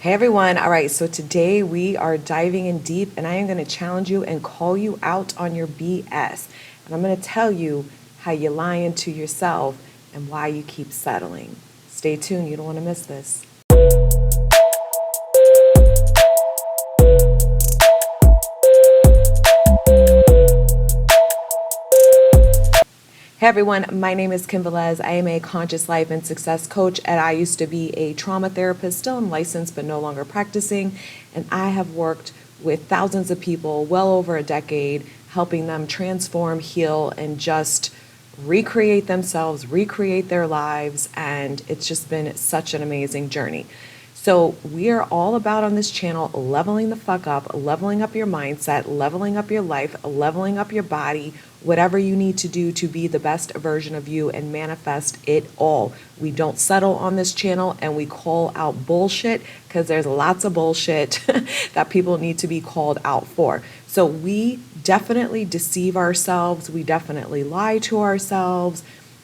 Hey everyone. All right, so today we are diving in deep and I am going to challenge you and call you out on your BS. And I'm going to tell you how you're lying to yourself and why you keep settling. Stay tuned, you don't want to miss this. Hey everyone, my name is Velez. I am a conscious life and success coach, and I used to be a trauma therapist. Still am licensed, but no longer practicing. And I have worked with thousands of people well over a decade, helping them transform, heal, and just recreate themselves, recreate their lives. And it's just been such an amazing journey. So we are all about on this channel leveling the fuck up, leveling up your mindset, leveling up your life, leveling up your body, whatever you need to do to be the best version of you and manifest it all. We don't settle on this channel and we call out bullshit because there's lots of bullshit that people need to be called out for. So we definitely deceive ourselves. We definitely lie to ourselves.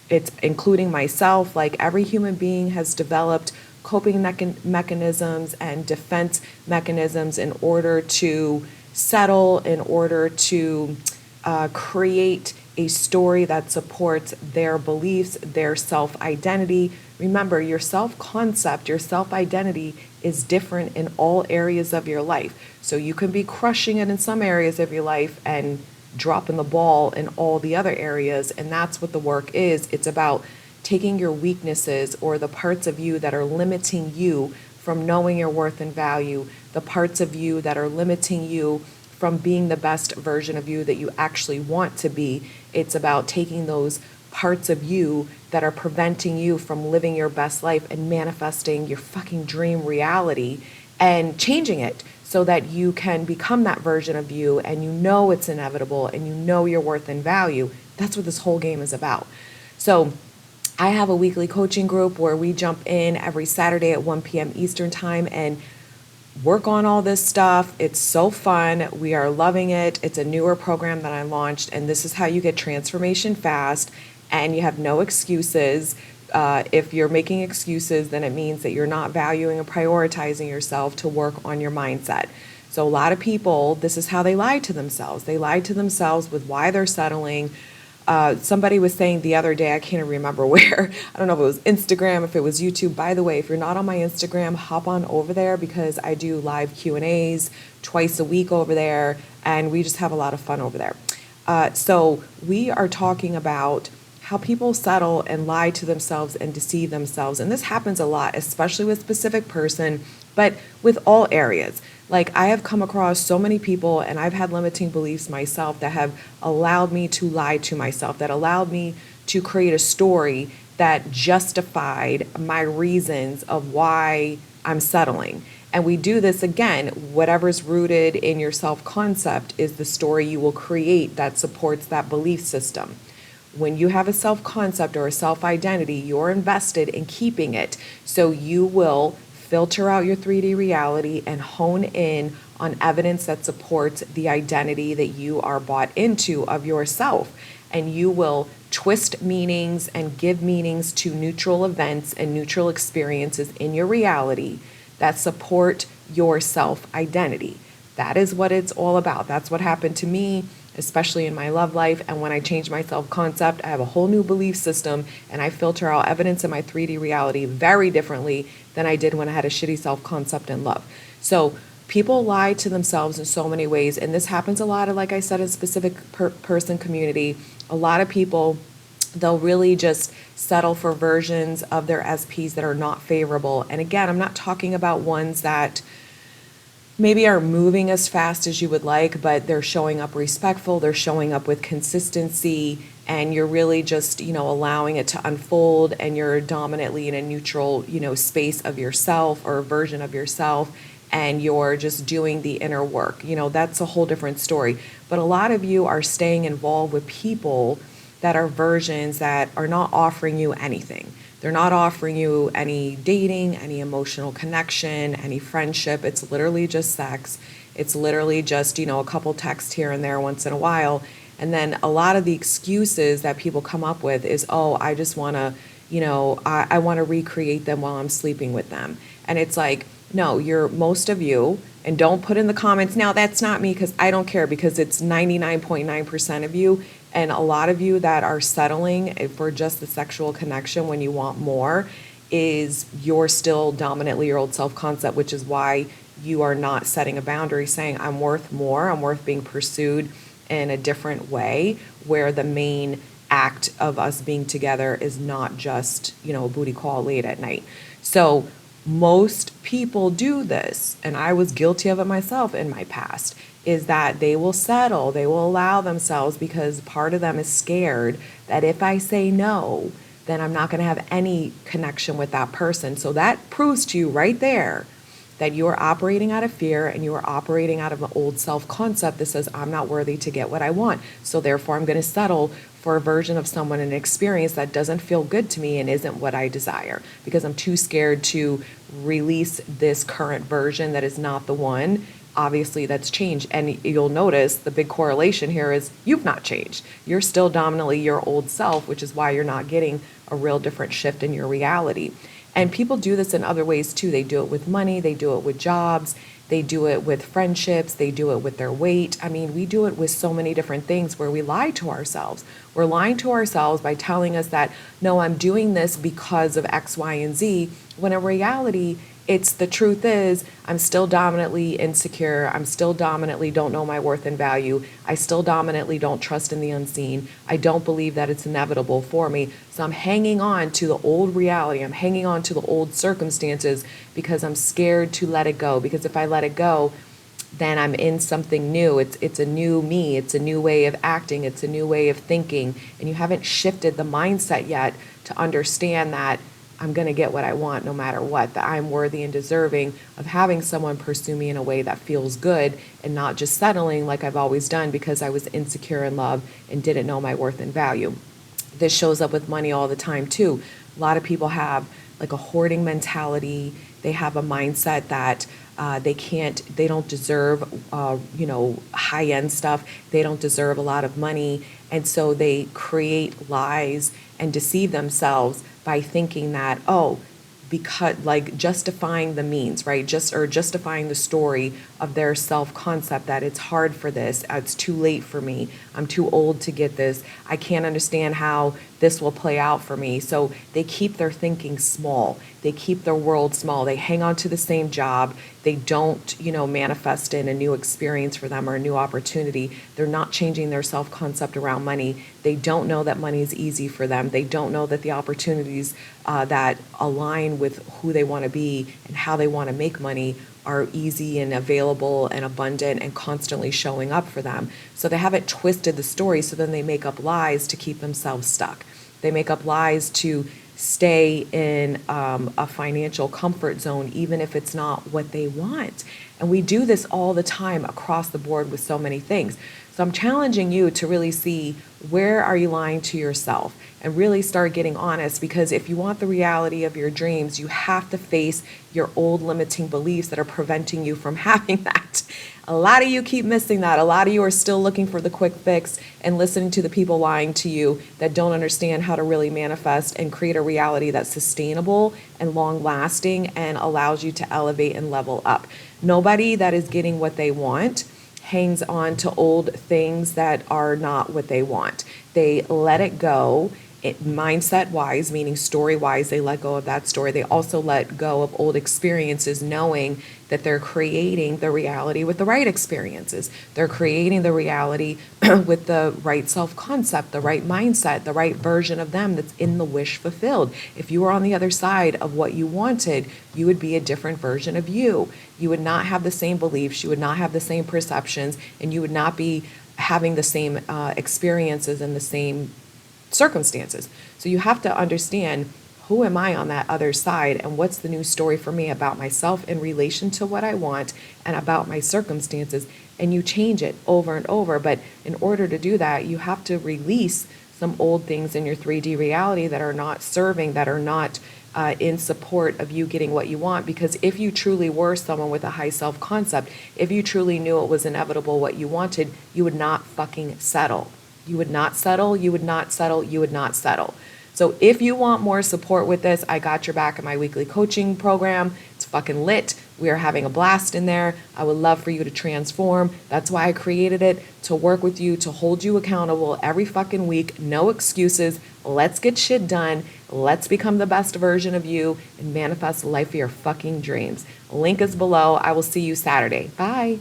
It's including myself. Like every human being has developed coping mechanisms and defense mechanisms in order to settle, in order to create a story that supports their beliefs, their self-identity. Remember, your self-concept, your self-identity is different in all areas of your life. So you can be crushing it in some areas of your life and dropping the ball in all the other areas. And that's what the work is. It's about taking your weaknesses or the parts of you that are limiting you from knowing your worth and value, the parts of you that are limiting you from being the best version of you that you actually want to be. It's about taking those parts of you that are preventing you from living your best life and manifesting your fucking dream reality and changing it so that you can become that version of you and you know it's inevitable and you know your worth and value. That's what this whole game is about. So I have a weekly coaching group where we jump in every Saturday at 1 p.m. Eastern time and work on all this stuff. It's so fun. We are loving it. It's a newer program that I launched, and this is how you get transformation fast, and you have no excuses. If you're making excuses, then it means that you're not valuing and prioritizing yourself to work on your mindset. So a lot of people, this is how they lie to themselves. They lie to themselves with why they're settling. Somebody was saying the other day, I can't remember where, I don't know if it was Instagram, if it was YouTube. By the way, if you're not on my Instagram, hop on over there because I do live Q&As twice a week over there, and we just have a lot of fun over there. So we are talking about how people settle and lie to themselves and deceive themselves. And this happens a lot, especially with specific person, but with all areas. Like I have come across so many people and I've had limiting beliefs myself that have allowed me to lie to myself, that allowed me to create a story that justified my reasons of why I'm settling. And we do this again, whatever's rooted in your self-concept is the story you will create that supports that belief system. When you have a self-concept or a self-identity, you're invested in keeping it. So you will filter out your 3D reality and hone in on evidence that supports the identity that you are bought into of yourself. And you will twist meanings and give meanings to neutral events and neutral experiences in your reality that support your self-identity. That is what it's all about. That's what happened to me, especially in my love life. And when I changed my self-concept, I have a whole new belief system and I filter out evidence in my 3D reality very differently than I did when I had a shitty self-concept in love. So people lie to themselves in so many ways. And this happens a lot, like I said, in specific person community. A lot of people, they'll really just settle for versions of their SPs that are not favorable. And again, I'm not talking about ones that maybe are moving as fast as you would like, but they're showing up respectful, they're showing up with consistency, and you're really just, allowing it to unfold, and you're dominantly in a neutral, space of yourself or a version of yourself, and you're just doing the inner work. That's a whole different story. But a lot of you are staying involved with people that are versions that are not offering you anything. They're not offering you any dating, any emotional connection, any friendship. It's literally just sex. It's literally just, a couple texts here and there once in a while. And then a lot of the excuses that people come up with is, oh, I just want to, I want to recreate them while I'm sleeping with them. And it's like, No, you're most of you, and don't put in the comments, now that's not me, because I don't care, because it's 99.9% of you, and a lot of you that are settling for just the sexual connection when you want more is you're still dominantly your old self-concept, which is why you are not setting a boundary saying, I'm worth more, I'm worth being pursued in a different way, where the main act of us being together is not just, a booty call late at night. So most people do this, and I was guilty of it myself in my past, is that they will settle, they will allow themselves, because part of them is scared that if I say no, then I'm not going to have any connection with that person. So that proves to you right there that you are operating out of fear, and you are operating out of an old self-concept that says, I'm not worthy to get what I want. So therefore, I'm going to settle for a version of someone, an experience that doesn't feel good to me and isn't what I desire, because I'm too scared to release this current version that is not the one. Obviously, that's changed. And you'll notice the big correlation here is you've not changed. You're still dominantly your old self, which is why you're not getting a real different shift in your reality. And people do this in other ways too. They do it with money, they do it with jobs, they do it with friendships, they do it with their weight. I mean, we do it with so many different things where we lie to ourselves. We're lying to ourselves by telling us that, no, I'm doing this because of X, Y, and Z, when in reality, it's the truth is, I'm still dominantly insecure. I'm still dominantly don't know my worth and value. I still dominantly don't trust in the unseen. I don't believe that it's inevitable for me. So I'm hanging on to the old reality. I'm hanging on to the old circumstances because I'm scared to let it go. Because if I let it go, then I'm in something new. It's a new me. It's a new way of acting. It's a new way of thinking. And you haven't shifted the mindset yet to understand that I'm going to get what I want no matter what, that I'm worthy and deserving of having someone pursue me in a way that feels good, and not just settling like I've always done because I was insecure in love and didn't know my worth and value. This shows up with money all the time too. A lot of people have like a hoarding mentality. They have a mindset that they don't deserve, high-end stuff. They don't deserve a lot of money. And so they create lies and deceive themselves by thinking that, because like justifying the means, right? Justifying the story of their self-concept that it's hard for this, it's too late for me, I'm too old to get this, I can't understand how this will play out for me. So they keep their thinking small. They keep their world small. They hang on to the same job. They don't, manifest in a new experience for them or a new opportunity. They're not changing their self-concept around money. They don't know that money is easy for them. They don't know that the opportunities that align with who they want to be and how they want to make money are easy and available and abundant and constantly showing up for them. So they haven't twisted the story, so then they make up lies to keep themselves stuck. They make up lies to stay in a financial comfort zone, even if it's not what they want. And we do this all the time across the board with so many things. So I'm challenging you to really see, where are you lying to yourself, and really start getting honest, because if you want the reality of your dreams, you have to face your old limiting beliefs that are preventing you from having that. A lot of you keep missing that. A lot of you are still looking for the quick fix and listening to the people lying to you that don't understand how to really manifest and create a reality that's sustainable and long lasting and allows you to elevate and level up. Nobody that is getting what they want hangs on to old things that are not what they want. They let it go. Mindset wise, meaning story wise, they let go of that story. They also let go of old experiences, knowing that they're creating the reality with the right experiences. They're creating the reality with the right self-concept, the right mindset, the right version of them that's in the wish fulfilled. If you were on the other side of what you wanted, you would be a different version of you. You would not have the same beliefs, you would not have the same perceptions, and you would not be having the same experiences and the same circumstances. So you have to understand, who am I on that other side, and what's the new story for me about myself in relation to what I want and about my circumstances, and you change it over and over. But in order to do that, you have to release some old things in your 3D reality that are not serving, that are not in support of you getting what you want. Because if you truly were someone with a high self-concept, if you truly knew it was inevitable what you wanted, you would not fucking settle. You would not settle, you would not settle, you would not settle. So if you want more support with this, I got your back in my weekly coaching program. It's fucking lit. We are having a blast in there. I would love for you to transform. That's why I created it, to work with you, to hold you accountable every fucking week. No excuses. Let's get shit done. Let's become the best version of you and manifest the life of your fucking dreams. Link is below. I will see you Saturday. Bye.